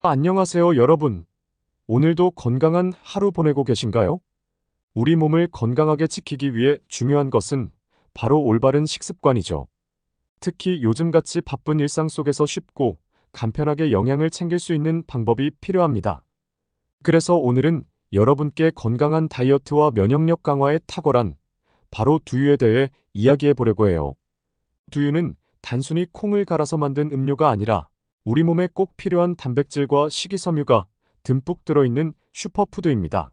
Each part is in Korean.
안녕하세요, 여러분. 오늘도 건강한 하루 보내고 계신가요? 우리 몸을 건강하게 지키기 위해 중요한 것은 바로 올바른 식습관이죠. 특히 요즘같이 바쁜 일상 속에서 쉽고 간편하게 영양을 챙길 수 있는 방법이 필요합니다. 그래서 오늘은 여러분께 건강한 다이어트와 면역력 강화에 탁월한 바로 두유에 대해 이야기해 보려고 해요. 두유는 단순히 콩을 갈아서 만든 음료가 아니라 우리 몸에 꼭 필요한 단백질과 식이섬유가 듬뿍 들어있는 슈퍼푸드입니다.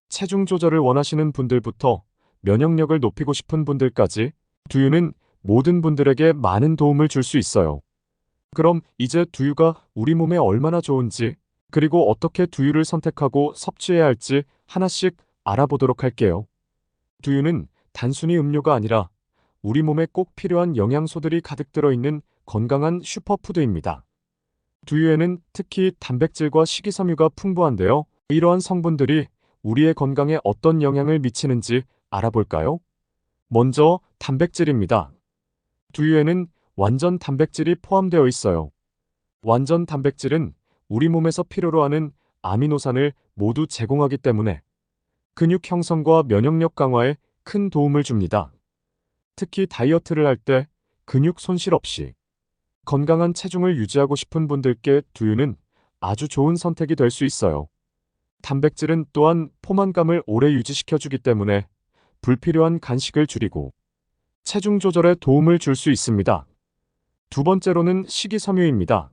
체중 조절을 원하시는 분들부터 면역력을 높이고 싶은 분들까지 두유는 모든 분들에게 많은 도움을 줄 수 있어요. 그럼 이제 두유가 우리 몸에 얼마나 좋은지, 그리고 어떻게 두유를 선택하고 섭취해야 할지 하나씩 알아보도록 할게요. 두유는 단순히 음료가 아니라 우리 몸에 꼭 필요한 영양소들이 가득 들어있는 건강한 슈퍼푸드입니다. 두유에는 특히 단백질과 식이섬유가 풍부한데요. 이러한 성분들이 우리의 건강에 어떤 영향을 미치는지 알아볼까요? 먼저 단백질입니다. 두유에는 완전 단백질이 포함되어 있어요. 완전 단백질은 우리 몸에서 필요로 하는 아미노산을 모두 제공하기 때문에 근육 형성과 면역력 강화에 큰 도움을 줍니다. 특히 다이어트를 할 때 근육 손실 없이 건강한 체중을 유지하고 싶은 분들께 두유는 아주 좋은 선택이 될 수 있어요. 단백질은 또한 포만감을 오래 유지시켜주기 때문에 불필요한 간식을 줄이고 체중 조절에 도움을 줄 수 있습니다. 두 번째로는 식이섬유입니다.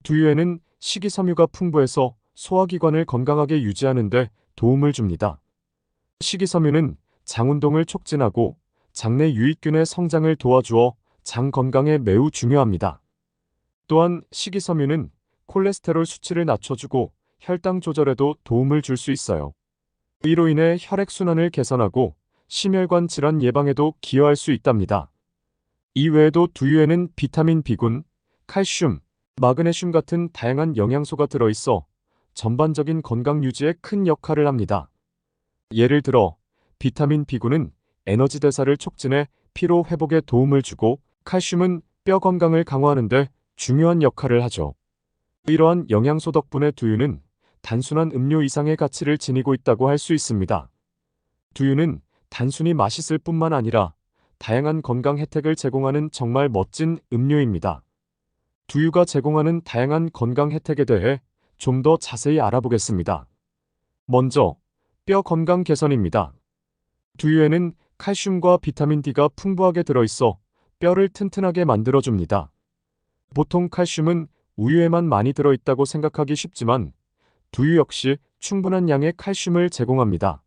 두유에는 식이섬유가 풍부해서 소화기관을 건강하게 유지하는 데 도움을 줍니다. 식이섬유는 장 운동을 촉진하고 장내 유익균의 성장을 도와주어 장 건강에 매우 중요합니다. 또한 식이섬유는 콜레스테롤 수치를 낮춰주고 혈당 조절에도 도움을 줄 수 있어요. 이로 인해 혈액순환을 개선하고 심혈관 질환 예방에도 기여할 수 있답니다. 이 외에도 두유에는 비타민 B군, 칼슘, 마그네슘 같은 다양한 영양소가 들어있어 전반적인 건강 유지에 큰 역할을 합니다. 예를 들어 비타민 B군은 에너지 대사를 촉진해 피로 회복에 도움을 주고, 칼슘은 뼈 건강을 강화하는 데 중요한 역할을 하죠. 이러한 영양소 덕분에 두유는 단순한 음료 이상의 가치를 지니고 있다고 할 수 있습니다. 두유는 단순히 맛있을 뿐만 아니라 다양한 건강 혜택을 제공하는 정말 멋진 음료입니다. 두유가 제공하는 다양한 건강 혜택에 대해 좀 더 자세히 알아보겠습니다. 먼저, 뼈 건강 개선입니다. 두유에는 칼슘과 비타민 D가 풍부하게 들어있어 뼈를 튼튼하게 만들어줍니다. 보통 칼슘은 우유에만 많이 들어있다고 생각하기 쉽지만 두유 역시 충분한 양의 칼슘을 제공합니다.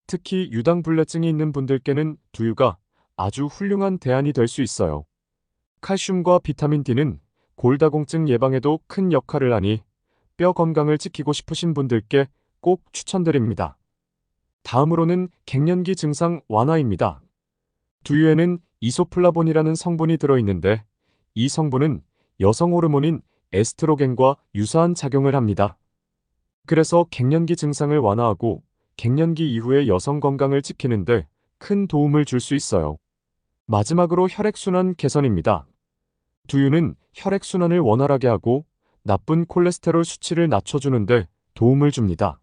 특히 유당불내증이 있는 분들께는 두유가 아주 훌륭한 대안이 될 수 있어요. 칼슘과 비타민 D는 골다공증 예방에도 큰 역할을 하니 뼈 건강을 지키고 싶으신 분들께 꼭 추천드립니다. 다음으로는 갱년기 증상 완화입니다. 두유에는 이소플라본이라는 성분이 들어있는데 이 성분은 여성 호르몬인 에스트로겐과 유사한 작용을 합니다. 그래서 갱년기 증상을 완화하고 갱년기 이후의 여성 건강을 지키는데 큰 도움을 줄 수 있어요. 마지막으로 혈액순환 개선입니다. 두유는 혈액순환을 원활하게 하고 나쁜 콜레스테롤 수치를 낮춰주는데 도움을 줍니다.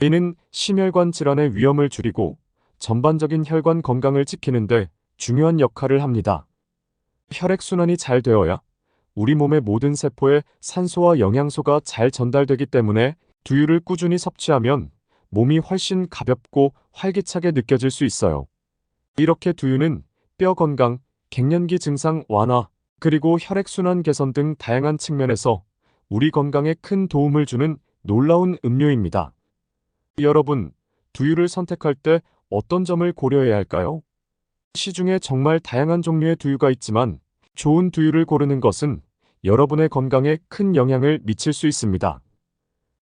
이는 심혈관 질환의 위험을 줄이고 전반적인 혈관 건강을 지키는데 중요한 역할을 합니다. 혈액순환이 잘 되어야 우리 몸의 모든 세포에 산소와 영양소가 잘 전달되기 때문에 두유를 꾸준히 섭취하면 몸이 훨씬 가볍고 활기차게 느껴질 수 있어요. 이렇게 두유는 뼈 건강, 갱년기 증상 완화, 그리고 혈액순환 개선 등 다양한 측면에서 우리 건강에 큰 도움을 주는 놀라운 음료입니다. 여러분, 두유를 선택할 때 어떤 점을 고려해야 할까요? 시중에 정말 다양한 종류의 두유가 있지만 좋은 두유를 고르는 것은 여러분의 건강에 큰 영향을 미칠 수 있습니다.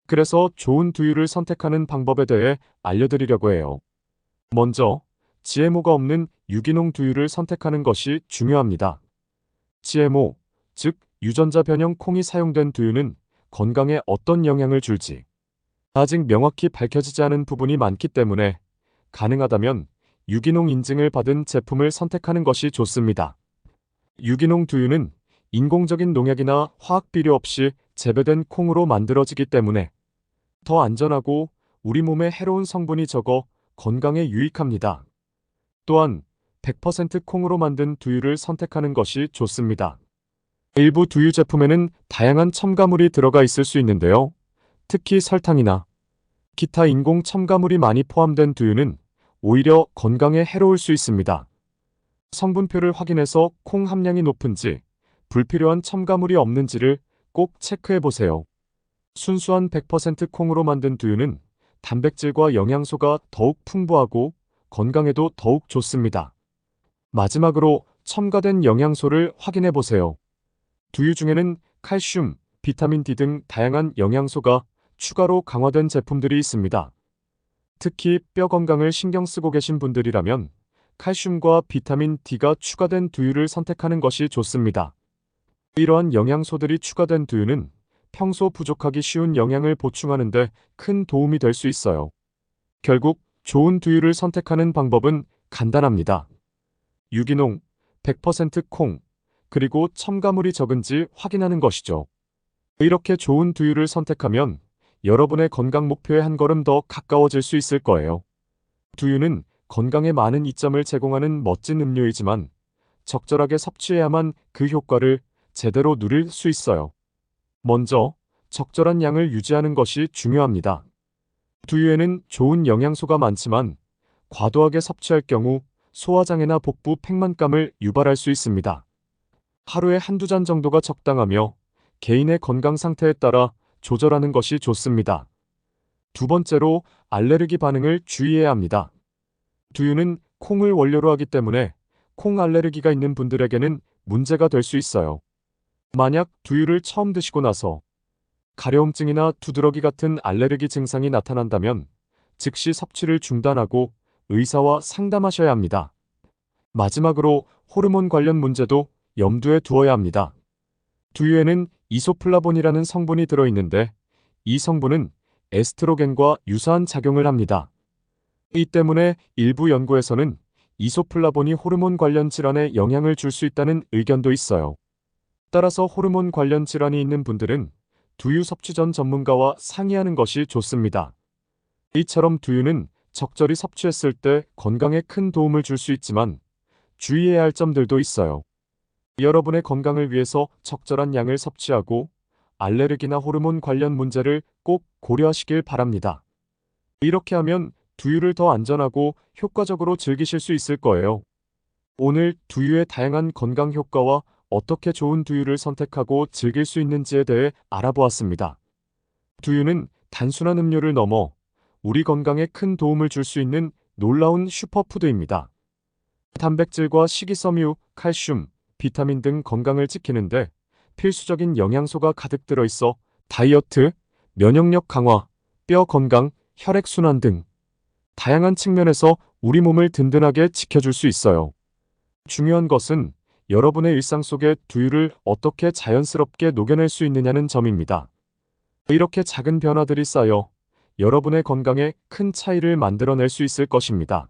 그래서 좋은 두유를 선택하는 방법에 대해 알려드리려고 해요. 먼저, GMO가 없는 유기농 두유를 선택하는 것이 중요합니다. GMO, 즉 유전자 변형 콩이 사용된 두유는 건강에 어떤 영향을 줄지 아직 명확히 밝혀지지 않은 부분이 많기 때문에 가능하다면 유기농 인증을 받은 제품을 선택하는 것이 좋습니다. 유기농 두유는 인공적인 농약이나 화학 비료 없이 재배된 콩으로 만들어지기 때문에 더 안전하고 우리 몸에 해로운 성분이 적어 건강에 유익합니다. 또한 100% 콩으로 만든 두유를 선택하는 것이 좋습니다. 일부 두유 제품에는 다양한 첨가물이 들어가 있을 수 있는데요. 특히 설탕이나 기타 인공 첨가물이 많이 포함된 두유는 오히려 건강에 해로울 수 있습니다. 성분표를 확인해서 콩 함량이 높은지 불필요한 첨가물이 없는지를 꼭 체크해 보세요. 순수한 100% 콩으로 만든 두유는 단백질과 영양소가 더욱 풍부하고 건강에도 더욱 좋습니다. 마지막으로 첨가된 영양소를 확인해 보세요. 두유 중에는 칼슘, 비타민 D 등 다양한 영양소가 추가로 강화된 제품들이 있습니다. 특히 뼈 건강을 신경 쓰고 계신 분들이라면 칼슘과 비타민 D가 추가된 두유를 선택하는 것이 좋습니다. 이러한 영양소들이 추가된 두유는 평소 부족하기 쉬운 영양을 보충하는 데 큰 도움이 될 수 있어요. 결국 좋은 두유를 선택하는 방법은 간단합니다. 유기농, 100% 콩, 그리고 첨가물이 적은지 확인하는 것이죠. 이렇게 좋은 두유를 선택하면 여러분의 건강 목표에 한 걸음 더 가까워질 수 있을 거예요. 두유는 건강에 많은 이점을 제공하는 멋진 음료이지만 적절하게 섭취해야만 그 효과를 제대로 누릴 수 있어요. 먼저 적절한 양을 유지하는 것이 중요합니다. 두유에는 좋은 영양소가 많지만 과도하게 섭취할 경우 소화장애나 복부 팽만감을 유발할 수 있습니다. 하루에 한두 잔 정도가 적당하며 개인의 건강 상태에 따라 조절하는 것이 좋습니다. 두 번째로 알레르기 반응을 주의해야 합니다. 두유는 콩을 원료로 하기 때문에 콩 알레르기가 있는 분들에게는 문제가 될 수 있어요. 만약 두유를 처음 드시고 나서 가려움증이나 두드러기 같은 알레르기 증상이 나타난다면 즉시 섭취를 중단하고 의사와 상담하셔야 합니다. 마지막으로 호르몬 관련 문제도 염두에 두어야 합니다. 두유에는 이소플라본이라는 성분이 들어있는데 이 성분은 에스트로겐과 유사한 작용을 합니다. 이 때문에 일부 연구에서는 이소플라본이 호르몬 관련 질환에 영향을 줄 수 있다는 의견도 있어요. 따라서 호르몬 관련 질환이 있는 분들은 두유 섭취 전 전문가와 상의하는 것이 좋습니다. 이처럼 두유는 적절히 섭취했을 때 건강에 큰 도움을 줄 수 있지만 주의해야 할 점들도 있어요. 여러분의 건강을 위해서 적절한 양을 섭취하고 알레르기나 호르몬 관련 문제를 꼭 고려하시길 바랍니다. 이렇게 하면 두유를 더 안전하고 효과적으로 즐기실 수 있을 거예요. 오늘 두유의 다양한 건강 효과와 어떻게 좋은 두유를 선택하고 즐길 수 있는지에 대해 알아보았습니다. 두유는 단순한 음료를 넘어 우리 건강에 큰 도움을 줄 수 있는 놀라운 슈퍼푸드입니다. 단백질과 식이섬유, 칼슘, 비타민 등 건강을 지키는데 필수적인 영양소가 가득 들어있어 다이어트, 면역력 강화, 뼈 건강, 혈액순환 등 다양한 측면에서 우리 몸을 든든하게 지켜줄 수 있어요. 중요한 것은 여러분의 일상 속에 두유를 어떻게 자연스럽게 녹여낼 수 있느냐는 점입니다. 이렇게 작은 변화들이 쌓여 여러분의 건강에 큰 차이를 만들어낼 수 있을 것입니다.